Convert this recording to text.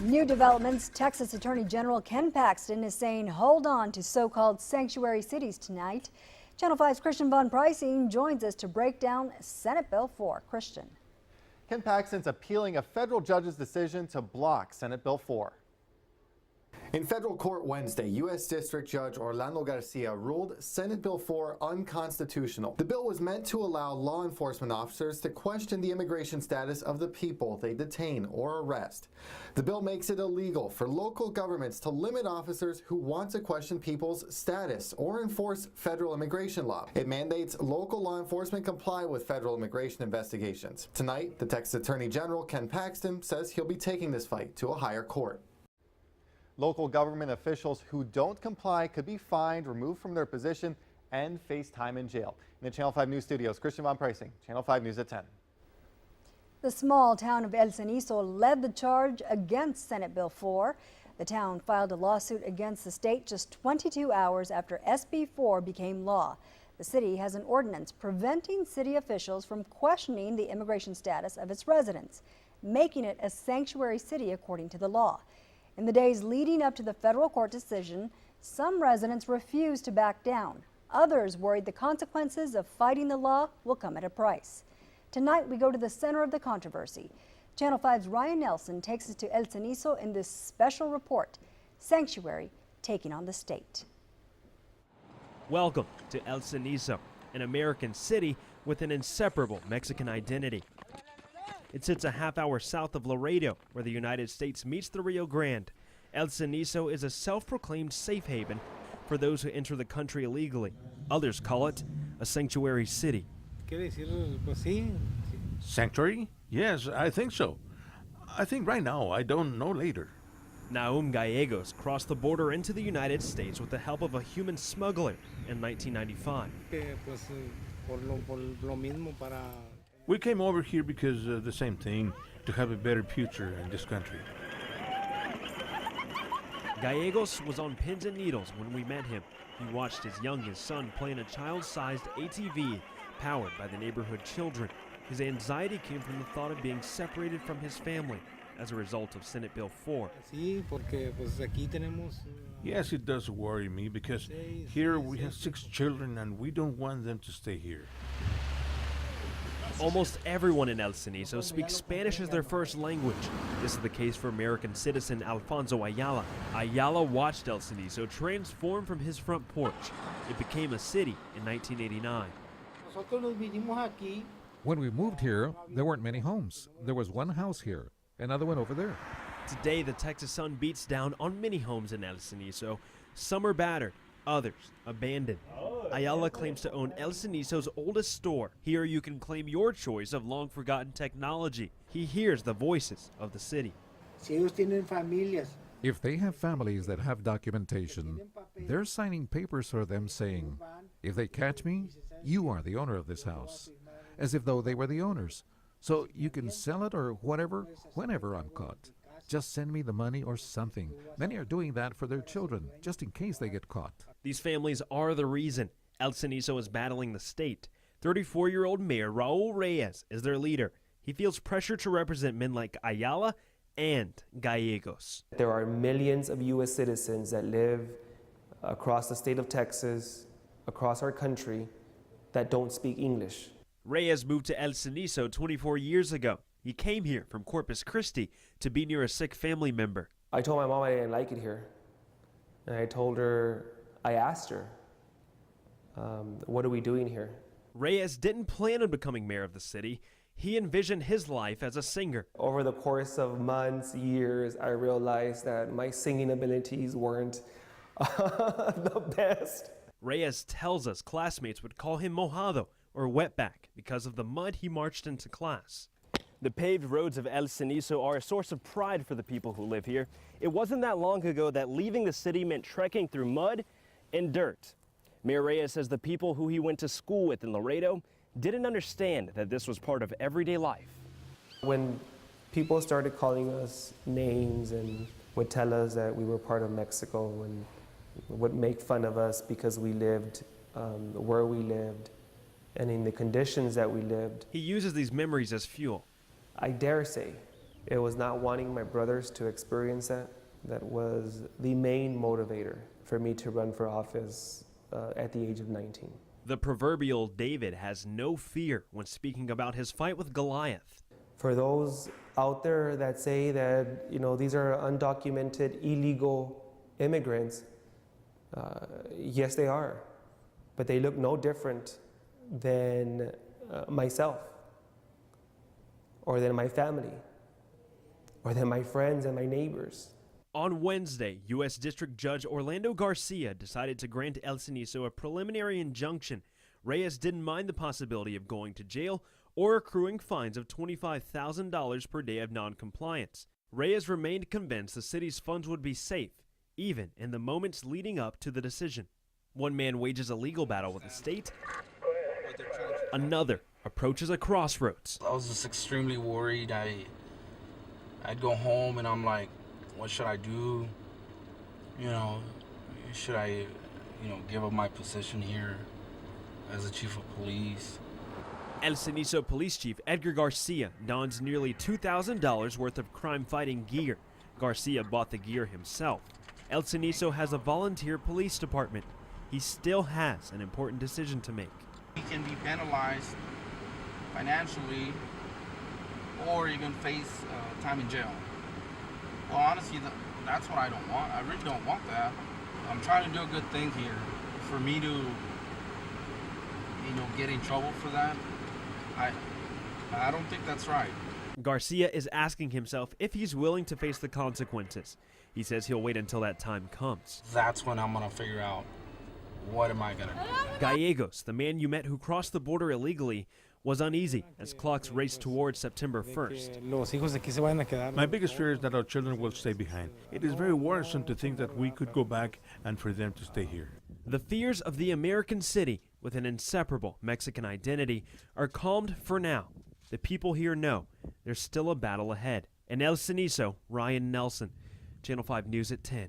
New developments. Texas Attorney General Ken Paxton is saying hold on to so-called sanctuary cities tonight. Channel 5's Christian Von Preissing joins us to break down Senate Bill 4. Christian. Ken Paxton's appealing a federal judge's decision to block Senate Bill 4. In federal court Wednesday, U.S. District Judge Orlando Garcia ruled Senate Bill 4 unconstitutional. The bill was meant to allow law enforcement officers to question the immigration status of the people they detain or arrest. The bill makes it illegal for local governments to limit officers who want to question people's status or enforce federal immigration law. It mandates local law enforcement comply with federal immigration investigations. Tonight, the Texas Attorney General Ken Paxton says he'll be taking this fight to a higher court. Local government officials who don't comply could be fined, removed from their position, and face time in jail. In the Channel 5 News studios, Christian Von Preissing, Channel 5 News at 10. The small town of El Cenizo led the charge against Senate Bill 4. The town filed a lawsuit against the state just 22 hours after SB 4 became law. The city has an ordinance preventing city officials from questioning the immigration status of its residents, making it a sanctuary city according to the law. In the days leading up to the federal court decision, some residents refused to back down. Others worried the consequences of fighting the law will come at a price. Tonight, we go to the center of the controversy. Channel 5's Ryan Nelson takes us to El Cenizo in this special report, Sanctuary Taking on the State. Welcome to El Cenizo, an American city with an inseparable Mexican identity. It sits a half-hour south of Laredo, where the United States meets the Rio Grande. El Cenizo is a self-proclaimed safe haven for those who enter the country illegally. Others call it a sanctuary city. Sanctuary? Yes, I think so. I think right now, I don't know later. Naum Gallegos crossed the border into the United States with the help of a human smuggler in 1995. We came over here because of the same thing, to have a better future in this country. Gallegos was on pins and needles when we met him. He watched his youngest son play in a child-sized ATV powered by the neighborhood children. His anxiety came from the thought of being separated from his family as a result of Senate Bill 4. Yes, it does worry me because here we have 6 children and we don't want them to stay here. Almost everyone in El Cenizo speaks Spanish as their first language. This is the case for American citizen Alfonso Ayala. Ayala watched El Cenizo transform from his front porch. It became a city in 1989. When we moved here, there weren't many homes. There was one house here, another one over there. Today, the Texas sun beats down on many homes in El Cenizo. Some are battered, others abandoned. Ayala claims to own El Cenizo's oldest store. Here you can claim your choice of long-forgotten technology. He hears the voices of the city. If they have families that have documentation, they're signing papers for them saying, if they catch me, you are the owner of this house, as if though they were the owners. So you can sell it or whatever, whenever I'm caught. Just send me the money or something. Many are doing that for their children, just in case they get caught. These families are the reason El Cenizo is battling the state. 34-year-old Mayor Raul Reyes is their leader. He feels pressure to represent men like Ayala and Gallegos. There are millions of U.S. citizens that live across the state of Texas, across our country, that don't speak English. Reyes moved to El Cenizo 24 years ago. He came here from Corpus Christi to be near a sick family member. I told my mom I didn't like it here. And I asked her, what are we doing here? Reyes didn't plan on becoming mayor of the city. He envisioned his life as a singer. Over the course of months, years, I realized that my singing abilities weren't the best. Reyes tells us classmates would call him mojado or wetback because of the mud he marched into class. The paved roads of El Cenizo are a source of pride for the people who live here. It wasn't that long ago that leaving the city meant trekking through mud and dirt. Mayor Reyes says the people who he went to school with in Laredo didn't understand that this was part of everyday life. When people started calling us names and would tell us that we were part of Mexico and would make fun of us because we lived where we lived and in the conditions that we lived. He uses these memories as fuel. I dare say It was not wanting my brothers to experience that. That was the main motivator for me to run for office at the age of 19. The proverbial David has no fear when speaking about his fight with Goliath. For those out there that say that, you know, these are undocumented, illegal immigrants, yes, they are. But they look no different than myself, or than my family, or than my friends and my neighbors. On Wednesday, U.S. District Judge Orlando Garcia decided to grant El Cenizo a preliminary injunction. Reyes didn't mind the possibility of going to jail or accruing fines of $25,000 per day of noncompliance. Reyes remained convinced the city's funds would be safe, even in the moments leading up to the decision. One man wages a legal battle with the state. Another approaches a crossroads. I was just extremely worried. I'd go home and I'm like, what should I do? You know, should I, give up my position here as the chief of police? El Cenizo Police Chief Edgar Garcia dons nearly $2,000 worth of crime-fighting gear. Garcia bought the gear himself. El Cenizo has a volunteer police department. He still has an important decision to make. He can be penalized financially, or you can face time in jail. Well, honestly, that's what I don't want. I really don't want that. I'm trying to do a good thing here. For me to, get in trouble for that, I don't think that's right. Garcia is asking himself if he's willing to face the consequences. He says he'll wait until that time comes. That's when I'm gonna figure out what am I gonna do. Gallegos, the man you met who crossed the border illegally, was uneasy as clocks raced towards September 1st. My biggest fear is that our children will stay behind. It is very worrisome to think that we could go back and for them to stay here. The fears of the American city with an inseparable Mexican identity are calmed for now. The people here know there's still a battle ahead. In El Cenizo, Ryan Nelson, Channel 5 News at 10.